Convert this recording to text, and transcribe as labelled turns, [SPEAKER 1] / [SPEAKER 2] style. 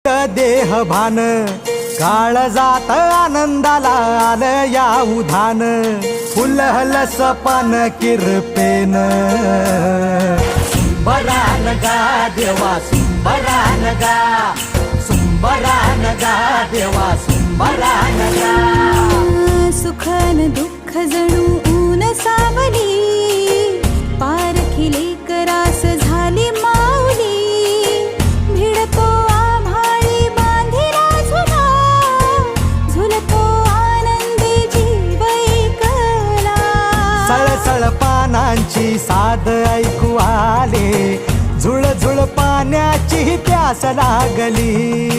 [SPEAKER 1] देह भान काळ जात आनंदाला आलं या उधान फुलहल सपन किरपेन सुंबरान गा देवा सुंबरान गा सुंबरान गा देवा सुंबरान गा
[SPEAKER 2] सुख न दुःख जणू ऊन सावली पारखिले करास झाली माऊली भिडतो आभाळी बांधिला झुला झुलतो आनंदी जीव एकला
[SPEAKER 1] सळसळ पानांची साद ऐकू आले झुळझुळ पाण्याची प्यास लागली